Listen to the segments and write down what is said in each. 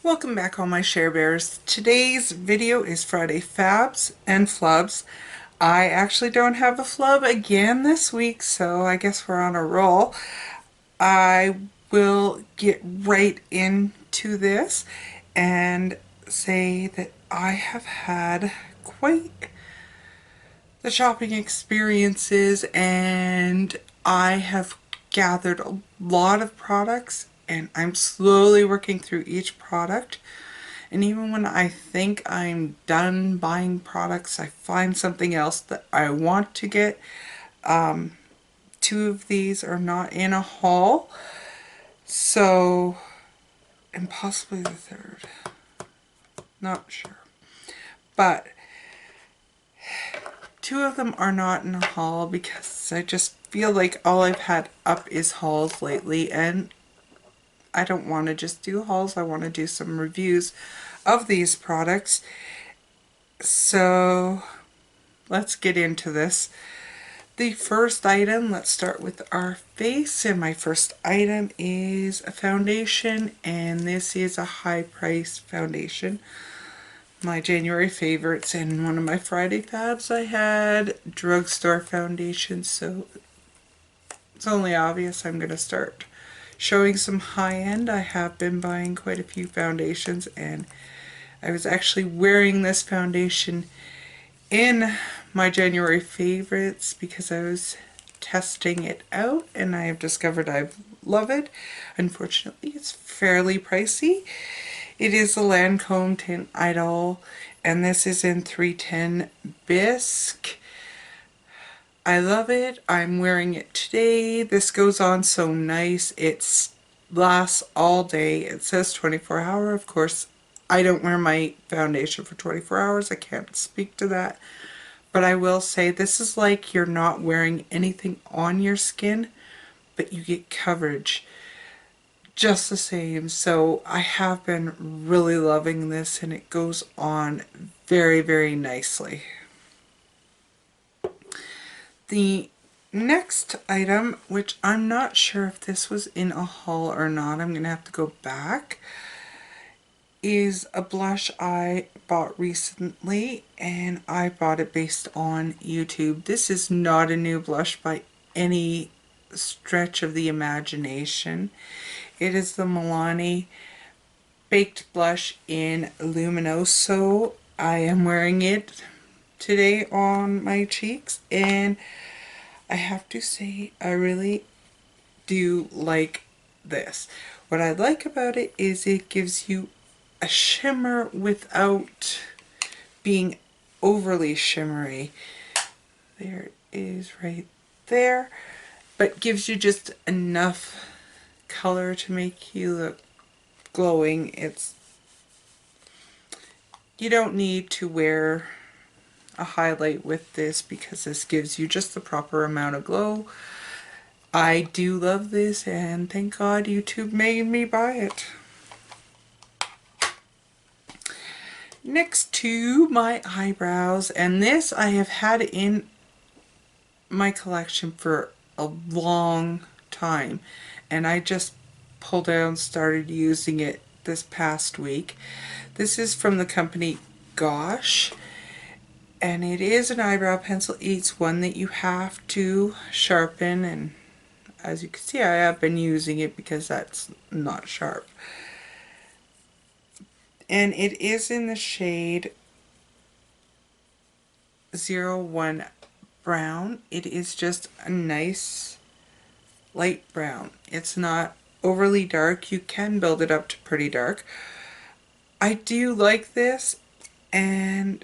Welcome back, all my SherBears. Today's video is Friday Fabs and Flubs. I actually don't have a flub again this week, so I guess we're on a roll. I will get right into this and say that I have had quite the shopping experiences, and I have gathered a lot of products, and I'm slowly working through each product. And even when I think I'm done buying products, I find something else that I want to get. Two of these are not in a haul, so, and possibly the third, not sure. But two of them are not in a haul because I just feel like all I've had up is hauls lately, and I don't want to just do hauls. I want to do some reviews of these products. So let's get into this. The first item, let's start with our face, and my first item is a foundation, and this is a high price foundation. My January favorites, and one of my Friday Fabs I had drugstore foundation, so it's only obvious I'm going to start showing some high-end. I have been buying quite a few foundations, and I was actually wearing this foundation in my January favorites because I was testing it out, and I have discovered I love it. Unfortunately, it's fairly pricey. It is a Lancome Tint Idol, and this is in 310 Bisque. I love it. I'm wearing it today. This goes on so nice. It lasts all day. It says 24 hour. Of course, I don't wear my foundation for 24 hours. I can't speak to that. But I will say this is like you're not wearing anything on your skin, but you get coverage just the same. So I have been really loving this, and it goes on very, very nicely. The next item, which I'm not sure if this was in a haul or not, I'm going to have to go back, is a blush I bought recently, and I bought it based on YouTube. This is not a new blush by any stretch of the imagination. It is the Milani Baked Blush in Luminoso. I am wearing it today on my cheeks, and I have to say I really do like this. What I like about it is it gives you a shimmer without being overly shimmery. There it is right there, but gives you just enough color to make you look glowing. You don't need to wear a highlight with this because this gives you just the proper amount of glow. I do love this, and thank God YouTube made me buy it. Next to my eyebrows, and this I have had in my collection for a long time, and I just pulled out and started using it this past week. This is from the company Gosh, and it is an eyebrow pencil. It's one that you have to sharpen, and as you can see I have been using it because that's not sharp. And it is in the shade 01 Brown. It is just a nice light brown. It's not overly dark. You can build it up to pretty dark. I do like this, and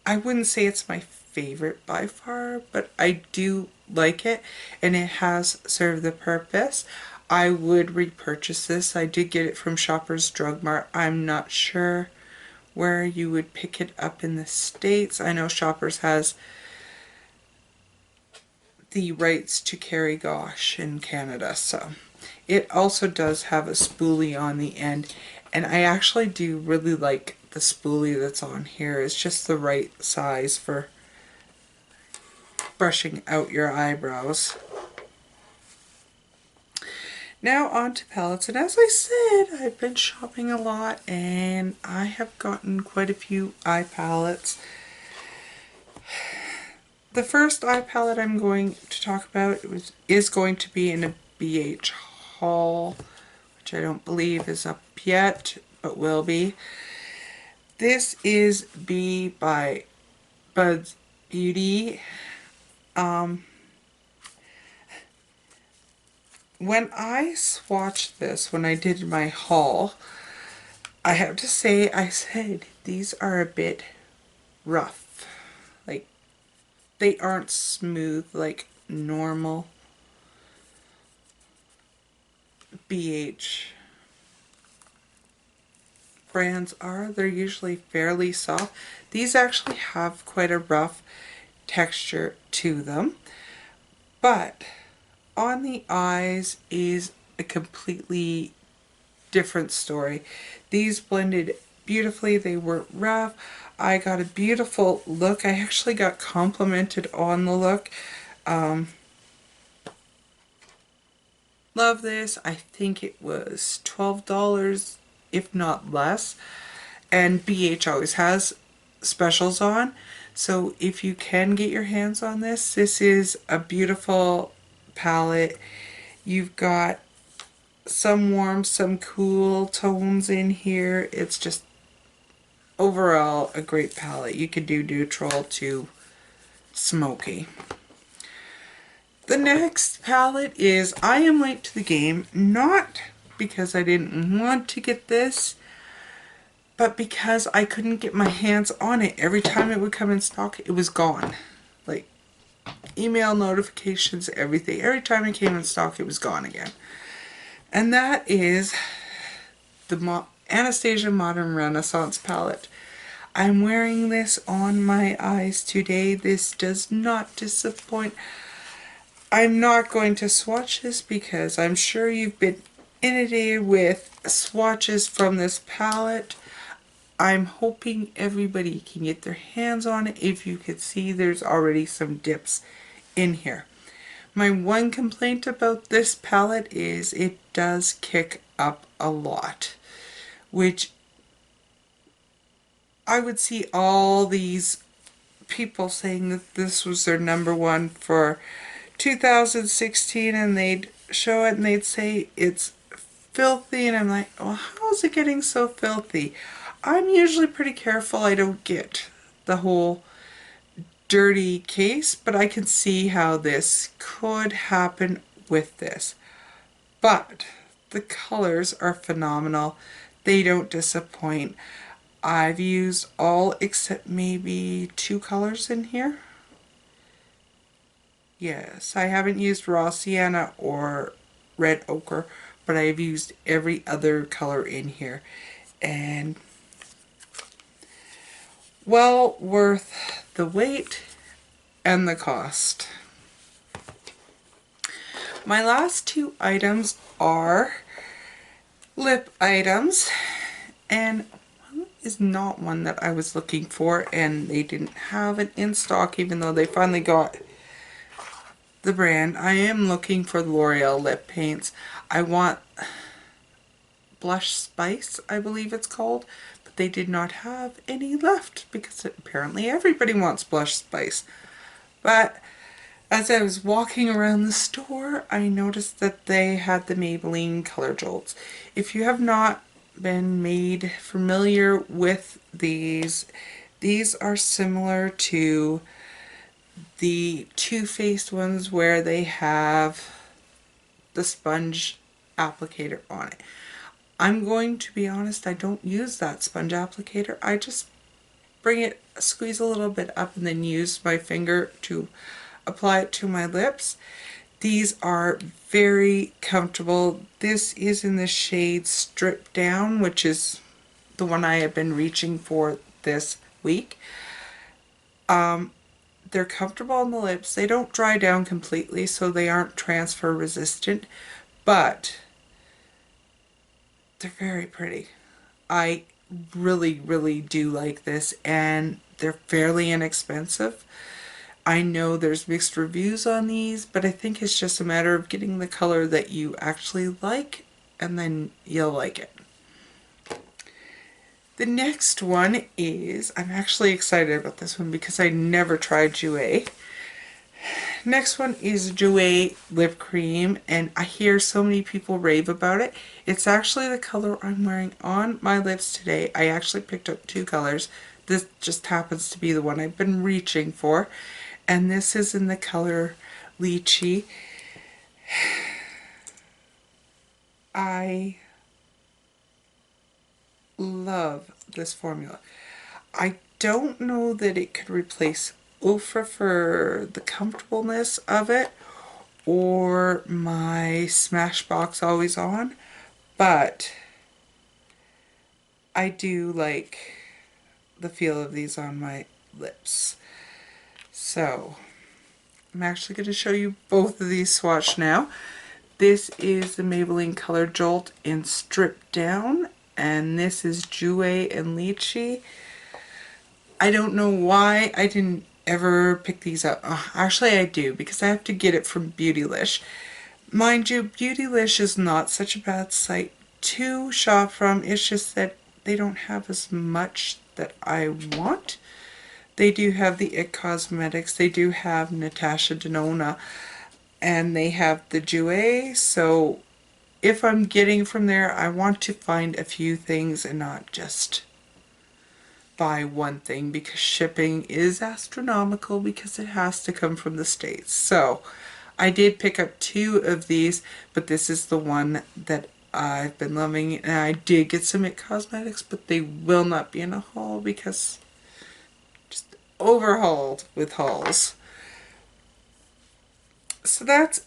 I wouldn't say it's my favorite by far, but I do like it, and it has served the purpose. I would repurchase this. I did get it from Shoppers Drug Mart. I'm not sure where you would pick it up in the States. I know Shoppers has the rights to carry Gosh in Canada, so it also does have a spoolie on the end, and I actually do really like the spoolie that's on here. It's just the right size for brushing out your eyebrows. Now on to palettes, and as I said, I've been shopping a lot and I have gotten quite a few eye palettes. The first eye palette I'm going to talk about is going to be in a BH haul, which I don't believe is up yet, but will be. This is B by Buds Beauty. When I swatched this, when I did my haul, I have to say, I said these are a bit rough. Like, they aren't smooth like normal BH brands are. They're usually fairly soft. These actually have quite a rough texture to them, but on the eyes is a completely different story. These blended beautifully. They weren't rough. I got a beautiful look. I actually got complimented on the look. Love this. I think it was $12, if not less. And BH always has specials on. So if you can get your hands on this, this is a beautiful palette. You've got some warm, some cool tones in here. It's just overall a great palette. You could do neutral to smoky. The next palette is I Am Late to the Game, not because I didn't want to get this, but because I couldn't get my hands on it. Every time it would come in stock, it was gone. Like, email notifications, everything. Every time it came in stock, it was gone again. And that is the Anastasia Modern Renaissance palette. I'm wearing this on my eyes today. This does not disappoint. I'm not going to swatch this because I'm sure you've been inundated with swatches from this palette. I'm hoping everybody can get their hands on it. If you could see, there's already some dips in here. My one complaint about this palette is it does kick up a lot, which I would see all these people saying that this was their number one for 2016, and they'd show it and they'd say it's filthy, and I'm like, well, how is it getting so filthy? I'm usually pretty careful. I don't get the whole dirty case, but I can see how this could happen with this. But the colors are phenomenal. They don't disappoint. I've used all except maybe 2 colors in here. Yes, I haven't used raw sienna or red ochre, but I've used every other color in here. And well worth the wait and the cost. My last 2 items are lip items, and one is not one that I was looking for, and they didn't have it in stock even though they finally got the brand. I am looking for the L'Oreal lip paints. I want Blush Spice, I believe it's called, but they did not have any left because apparently everybody wants Blush Spice. But as I was walking around the store, I noticed that they had the Maybelline Color Jolts. If you have not been made familiar with these are similar to the Too Faced ones where they have the sponge applicator on it. I'm going to be honest, I don't use that sponge applicator. I just bring it, squeeze a little bit up, and then use my finger to apply it to my lips. These are very comfortable. This is in the shade Strip Down, which is the one I have been reaching for this week. They're comfortable on the lips. They don't dry down completely, so they aren't transfer resistant, but they're very pretty. I really, really do like this, and they're fairly inexpensive. I know there's mixed reviews on these, but I think it's just a matter of getting the color that you actually like, and then you'll like it. The next one is, I'm actually excited about this one because I never tried Jouer. Next one is Jouer lip cream, and I hear so many people rave about it. It's actually the color I'm wearing on my lips today. I actually picked up two colors. This just happens to be the one I've been reaching for, and this is in the color Lychee. I love this formula. I don't know that it could replace Ofra for the comfortableness of it, or my Smashbox Always On, but I do like the feel of these on my lips. So I'm actually going to show you both of these swatched now. This is the Maybelline Color Jolt in Stripped Down, and this is Jouer and Lychee. I don't know why I didn't ever pick these up. Actually, I do, because I have to get it from Beautylish. Mind you, Beautylish is not such a bad site to shop from. It's just that they don't have as much that I want. They do have the IT Cosmetics. They do have Natasha Denona. And they have the Jouer. So if I'm getting from there, I want to find a few things and not just buy one thing, because shipping is astronomical because it has to come from the States. So I did pick up two of these, but this is the one that I've been loving, and I did get some IT Cosmetics, but they will not be in a haul because just overhauled with hauls. So that's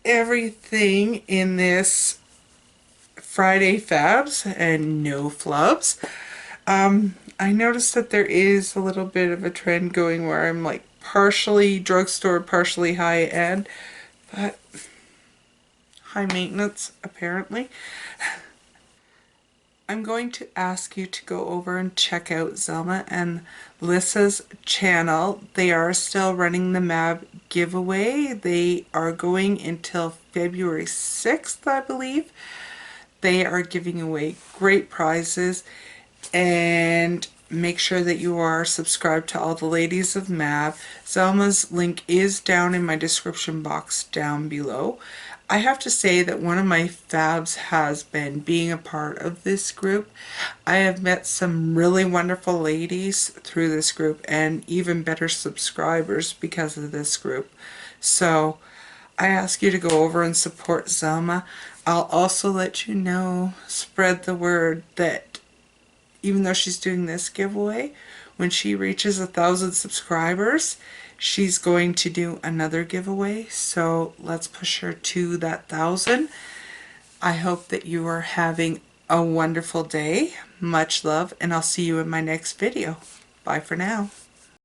everything in this Friday Fabs and No Flubs. I noticed that there is a little bit of a trend going where I'm like partially drugstore, partially high-end, but high maintenance apparently. I'm going to ask you to go over and check out Zelma N Lyssah's channel. They are still running the MAB giveaway. They are going until February 6th, I believe. They are giving away great prizes, and make sure that you are subscribed to all the ladies of MAB. Zelma's link is down in my description box down below. I have to say that one of my fabs has been being a part of this group. I have met some really wonderful ladies through this group, and even better subscribers because of this group. So I ask you to go over and support Zelma. I'll also let you know, spread the word, that even though she's doing this giveaway, when she reaches 1,000 subscribers, she's going to do another giveaway. So let's push her to that 1,000. I hope that you are having a wonderful day. Much love, and I'll see you in my next video. Bye for now.